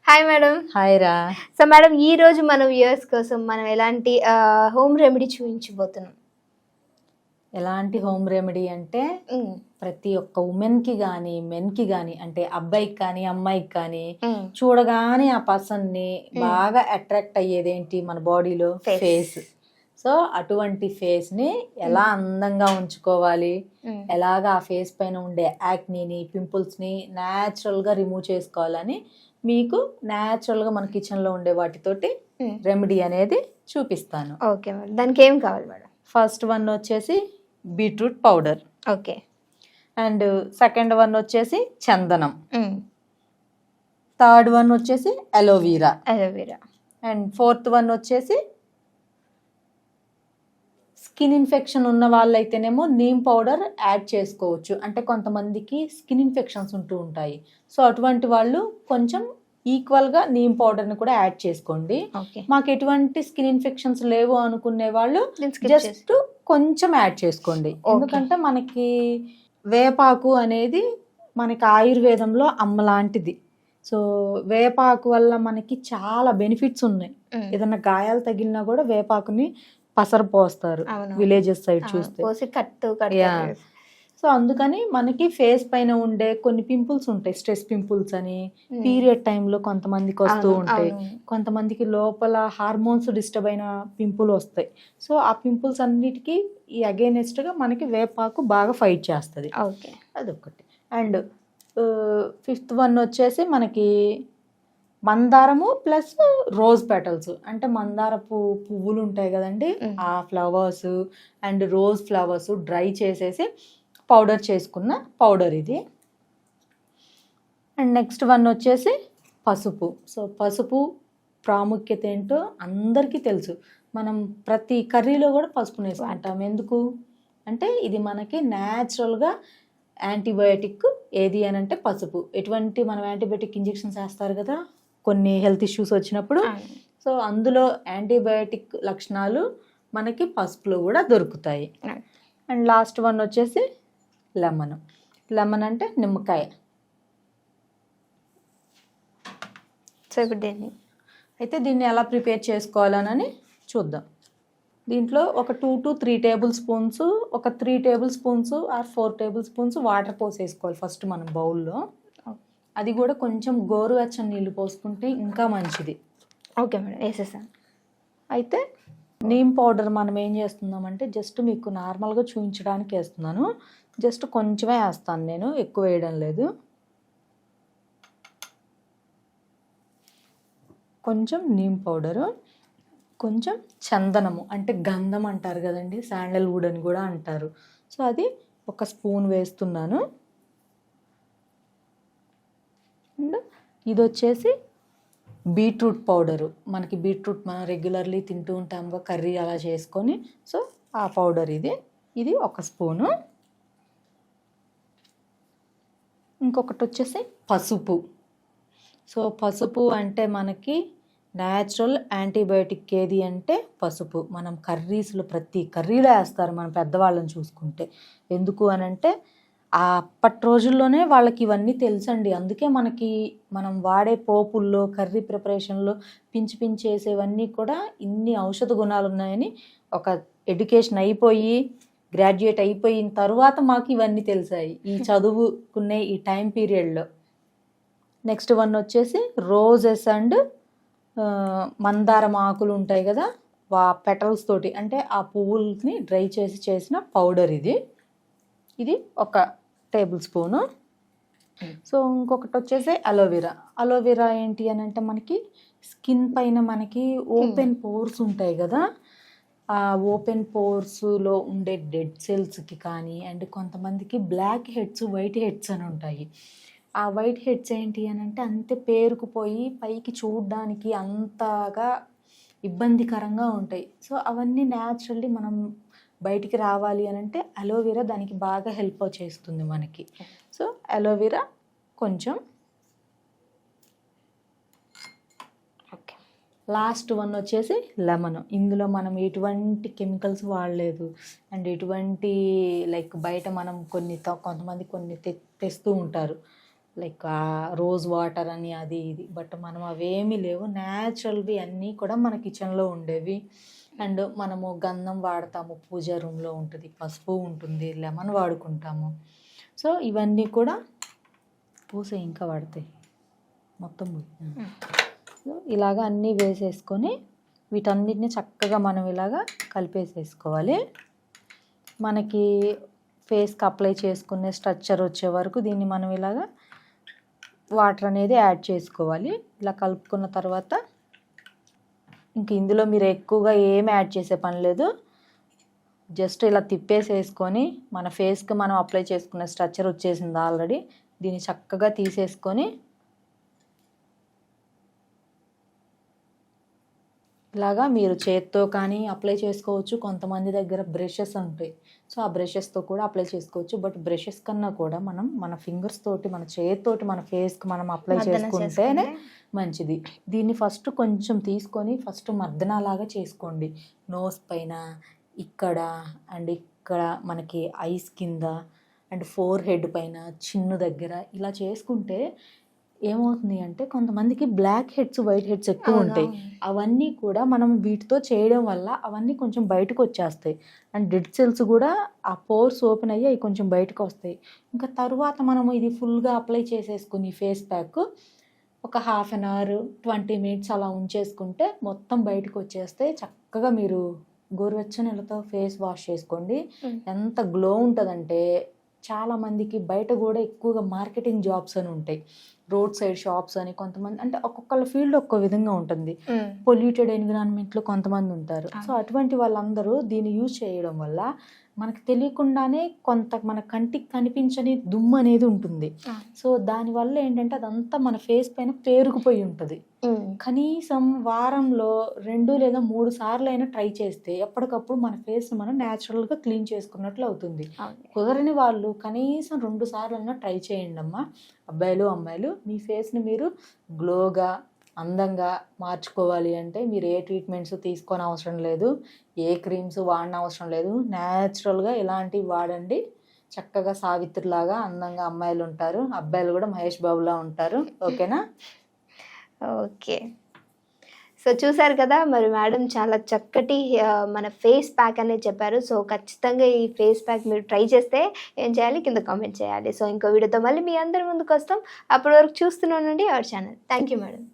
Hi madam. Hi రా. So madam, ఈ రోజు మన వ్యూయర్స్ కోసం మనం ఎలాంటి హోమ్ రెమెడీ చూపించబోతున్నాం? ఎలాంటి హోమ్ రెమెడీ అంటే ప్రతి ఒక్క ఉమెన్కి కానీ మెన్కి కానీ, అంటే అబ్బాయికి కానీ అమ్మాయికి కానీ చూడగానే ఆ పర్సన్ని బాగా అట్రాక్ట్ అయ్యేదేంటి మన బాడీలో ఫేస్. సో అటువంటి ఫేస్ని ఎలా అందంగా ఉంచుకోవాలి, ఎలాగ ఆ ఫేస్ పైన ఉండే యాక్నీని, పింపుల్స్ని న్యాచురల్గా రిమూవ్ చేసుకోవాలని మీకు న్యాచురల్గా మన కిచెన్లో ఉండే వాటితోటి రెమెడీ అనేది చూపిస్తాను. ఓకే మేడం, దానికి ఏం కావాలి మేడం? ఫస్ట్ వన్ వచ్చేసి beetroot powder. Okay. And second one వచ్చేసి చందనం. థర్డ్ వన్ వచ్చేసి అలోవీరా. అండ్ ఫోర్త్ వన్ వచ్చేసి స్కిన్ ఇన్ఫెక్షన్ ఉన్న వాళ్ళైతేనేమో నీమ్ పౌడర్ యాడ్ చేసుకోవచ్చు. అంటే కొంతమందికి స్కిన్ ఇన్ఫెక్షన్స్ ఉంటూ ఉంటాయి. సో అటువంటి వాళ్ళు కొంచెం ఈక్వల్గా నీమ్ పౌడర్ని కూడా యాడ్ చేసుకోండి. మాకు ఎటువంటి స్కిన్ ఇన్ఫెక్షన్స్ లేవు అనుకునే వాళ్ళు జస్ట్ కొంచెం యాడ్ చేసుకోండి. ఎందుకంటే మనకి వేపాకు అనేది మనకి ఆయుర్వేదంలో అమ్మ లాంటిది. సో వేపాకు వల్ల మనకి చాలా బెనిఫిట్స్ ఉన్నాయి. ఏదన్నా గాయాలు తగిలినా కూడా వేపాకుని పసరు పోస్తారు విలేజెస్ సైడ్ చూస్తే. సో అందుకని మనకి ఫేస్ పైన ఉండే కొన్ని పింపుల్స్ ఉంటాయి, స్ట్రెస్ పింపుల్స్ అని, పీరియడ్ టైంలో కొంతమందికి వస్తూ ఉంటాయి, కొంతమందికి లోపల హార్మోన్స్ డిస్టర్బ్ అయిన పింపుల్ వస్తాయి. సో ఆ పింపుల్స్ అన్నిటికీ ఈ అగైనెస్ట్గా మనకి వేపాకు బాగా ఫైట్ చేస్తుంది. అదొకటి. అండ్ ఫిఫ్త్ వన్ వచ్చేసి మనకి మందారము ప్లస్ రోజ్ పెటల్స్. అంటే మందారపు పువ్వులు ఉంటాయి కదండి, ఆ flowers and rose flowers dry చేసేసి పౌడర్ చేసుకున్న పౌడర్ ఇది. అండ్ నెక్స్ట్ వన్ వచ్చేసి పసుపు. సో పసుపు ప్రాముఖ్యత ఏంటో అందరికీ తెలుసు. మనం ప్రతి కర్రీలో కూడా పసుపుని వేసుకుంటాం. ఎందుకు అంటే ఇది మనకి న్యాచురల్గా యాంటీబయోటిక్. ఏది అని అంటే పసుపు. ఎటువంటి మనం యాంటీబయోటిక్ ఇంజెక్షన్స్ వేస్తారు కదా కొన్ని హెల్త్ ఇష్యూస్ వచ్చినప్పుడు. సో అందులో యాంటీబయోటిక్ లక్షణాలు మనకి పసుపులో కూడా దొరుకుతాయి. అండ్ లాస్ట్ వన్ వచ్చేసి లెమన్. లెమన్ అంటే నిమ్మకాయ. సో ఇప్పుడు అయితే దీన్ని ఎలా ప్రిపేర్ చేసుకోవాలని చూద్దాం. దీంట్లో ఒక 2 to 3 టేబుల్ స్పూన్స్, ఒక 3 tablespoons or 4 tablespoons water పోసేసుకోవాలి ఫస్ట్ మనం బౌల్లో. అది కూడా కొంచెం గోరువెచ్చని నీళ్ళు పోసుకుంటే ఇంకా మంచిది. ఓకే మేడం, వేసేసాను. అయితే నీమ్ పౌడర్ మనం ఏం చేస్తున్నామంటే జస్ట్ మీకు నార్మల్గా చూపించడానికి వేస్తున్నాను. జస్ట్ కొంచెమే వేస్తాను నేను, ఎక్కువ వేయడం లేదు. కొంచెం నీమ్ పౌడరు, కొంచెం చందనము అంటే గంధం అంటారు కదండి, శాండల్వుడ్ అని కూడా అంటారు. సో అది ఒక స్పూన్ వేస్తున్నాను. అండ్ ఇది వచ్చేసి బీట్రూట్ పౌడరు. మనకి బీట్రూట్ మనం రెగ్యులర్లీ తింటూ ఉంటాము కర్రీ అలా చేసుకొని. సో ఆ పౌడర్ ఇది ఒక స్పూను. ఇంకొకటి వచ్చేసి పసుపు. సో పసుపు అంటే మనకి న్యాచురల్ యాంటీబయోటిక్ ఏది అంటే పసుపు. మనం కర్రీస్లో ప్రతి కర్రీలో వేస్తారు మన పెద్దవాళ్ళని చూసుకుంటే. ఎందుకు అని అంటే అప్పటి రోజుల్లోనే వాళ్ళకి ఇవన్నీ తెలుసండి. అందుకే మనకి మనం వాడే పోపుల్లో కర్రీ ప్రిపరేషన్లో పించి వేసేవన్నీ కూడా ఇన్ని ఔషధ గుణాలు ఉన్నాయని ఒక ఎడ్యుకేషన్ అయిపోయి గ్రాడ్యుయేట్ అయిపోయిన తర్వాత మాకు ఇవన్నీ తెలిసాయి ఈ చదువుకునే ఈ టైం పీరియడ్లో. నెక్స్ట్ వన్ వచ్చేసి రోజెస్ అండ్ మందారం ఆకులు ఉంటాయి కదా, పెటల్స్ తోటి అంటే ఆ పువ్వుల్ని డ్రై చేసి చేసిన పౌడర్ ఇది ఒక టేబుల్ స్పూను. సో ఇంకొకటి వచ్చేసి అలోవెరా. అలోవెరా ఏంటి అని అంటే మనకి స్కిన్ పైన మనకి ఓపెన్ పోర్స్ ఉంటాయి కదా, ఆ ఓపెన్ పోర్స్లో ఉండే డెడ్ సెల్స్కి కానీ, అండ్ కొంతమందికి బ్లాక్ హెడ్స్, వైట్ హెడ్స్ అని ఉంటాయి. ఆ వైట్ హెడ్స్ ఏంటి అని అంటే అంతే పేరుకుపోయి పైకి చూడడానికి అంతగా ఇబ్బందికరంగా ఉంటాయి. సో అవన్నీ న్యాచురల్లీ మనం బయటికి రావాలి అని అంటే అలోవెరా దానికి బాగా హెల్ప్ చేస్తుంది మనకి. సో అలోవెరా కొంచెం. ఓకే. లాస్ట్ వన్ వచ్చేసి లెమన్. ఇందులో మనం ఎటువంటి కెమికల్స్ వాడలేదు. అండ్ ఎటువంటి లైక్ బయట మనం కొంతమంది కొన్ని తెస్తూ ఉంటారు లైక్ రోజ్ వాటర్ అని అది ఇది, బట్ మనం అవేమీ లేవు, న్యాచురల్వి అన్నీ కూడా మన కిచెన్లో ఉండేవి. అండ్ మనము గంధం వాడతాము, పూజ రూమ్లో ఉంటుంది, పసుపు ఉంటుంది, లెమన్ వాడుకుంటాము. సో ఇవన్నీ కూడా పూసే ఇంకా వాడతాయి మొత్తం. సో ఇలాగ అన్నీ వేసేసుకొని వీటన్నిటిని చక్కగా మనం ఇలాగా కలిపేసేసుకోవాలి. మనకి ఫేస్కి అప్లై చేసుకునే స్ట్రక్చర్ వచ్చే వరకు దీన్ని మనం ఇలాగా వాటర్ అనేది యాడ్ చేసుకోవాలి. ఇలా కలుపుకున్న తర్వాత ఇంక ఇందులో మీరు ఎక్కువగా ఏమి యాడ్ చేసే పని లేదు, జస్ట్ ఇలా తిప్పేసేసుకొని మన ఫేస్కి మనం అప్లై చేసుకునే స్ట్రక్చర్ వచ్చేసింది ఆల్రెడీ. దీన్ని చక్కగా తీసేసుకొని ఇలాగా మీరు చేత్తో కానీ అప్లై చేసుకోవచ్చు. కొంతమంది దగ్గర బ్రషెస్ ఉంటాయి, సో ఆ బ్రషెస్తో కూడా అప్లై చేసుకోవచ్చు. బట్ బ్రషెస్ కన్నా కూడా మనం మన ఫింగర్స్ తోటి, మన చేతితోటి మన ఫేస్కి మనం అప్లై చేసుకుంటేనే మంచిది. దీన్ని ఫస్ట్ కొంచెం తీసుకొని ఫస్ట్ మర్దనలాగా చేసుకోండి. నోస్ పైన, ఇక్కడ అండ్ ఇక్కడ మనకి ఐస్ కింద అండ్ ఫోర్ హెడ్ పైన, చిన్ను దగ్గర ఇలా చేసుకుంటే ఏమవుతుంది అంటే కొంతమందికి బ్లాక్ హెడ్స్, వైట్ హెడ్స్ ఎక్కువ ఉంటాయి. అవన్నీ కూడా మనం వీటితో చేయడం వల్ల అవన్నీ కొంచెం బయటకు వచ్చేస్తాయి. అండ్ డెడ్ సెల్స్ కూడా ఆ పోర్స్ ఓపెన్ అయ్యి అవి కొంచెం బయటకు వస్తాయి. ఇంకా తర్వాత మనము ఇది ఫుల్గా అప్లై చేసేసుకుని ఫేస్ ప్యాక్ ఒక 1/2 అవర్ 20 మినిట్స్ అలా ఉంచేసుకుంటే మొత్తం బయటకు వచ్చేస్తే చక్కగా మీరు గోరువెచ్చని నీళ్ళతో ఫేస్ వాష్ చేసుకోండి. ఎంత గ్లో ఉంటుందంటే చాలామందికి బయట కూడా ఎక్కువగా మార్కెటింగ్ జాబ్స్ అని ఉంటాయి, రోడ్ సైడ్ షాప్స్ అని. కొంతమంది అంటే ఒక్కొక్కళ్ళ ఫీల్డ్ ఒక్కో విధంగా ఉంటుంది. పొల్యూటెడ్ ఎన్విరాన్మెంట్లో కొంతమంది ఉంటారు. సో అటువంటి వాళ్ళందరూ దీన్ని యూజ్ చేయడం వల్ల మనకు తెలియకుండానే కొంత మన కంటికి కనిపించని దుమ్ము అనేది ఉంటుంది. సో దానివల్ల ఏంటంటే అదంతా మన ఫేస్ పైన పేరుకుపోయి ఉంటుంది. కనీసం వారంలో 2 లేదా 3 సార్లు అయినా ట్రై చేస్తే ఎప్పటికప్పుడు మన ఫేస్ మనం న్యాచురల్గా క్లీన్ చేసుకున్నట్లు అవుతుంది. కుదరని వాళ్ళు కనీసం 2 సార్లు అయినా ట్రై చేయండి అమ్మా. అబ్బాయిలు అమ్మాయిలు, మీ ఫేస్ని మీరు గ్లోగా అందంగా మార్చుకోవాలి అంటే మీరు ఏ ట్రీట్మెంట్స్ తీసుకొని అవసరం లేదు, ఏ క్రీమ్స్ వాడిన అవసరం లేదు. న్యాచురల్గా ఇలాంటివి వాడండి. చక్కగా సావిత్రిలాగా అందంగా అమ్మాయిలు ఉంటారు, అబ్బాయిలు కూడా మహేష్ బాబులా ఉంటారు. ఓకేనా? ఓకే. సో చూసారు కదా, మరి మేడం చాలా చక్కటి మన ఫేస్ ప్యాక్ అనేది చెప్పారు. సో ఖచ్చితంగా ఈ ఫేస్ ప్యాక్ మీరు ట్రై చేస్తే ఏం చేయాలి, కింద కామెంట్ చేయాలి. సో ఇంకో వీడియోతో మళ్ళీ మీ అందరి ముందుకు వస్తాం. అప్పటి వరకు చూస్తూనే ఉండండి our channel. Thank you madam.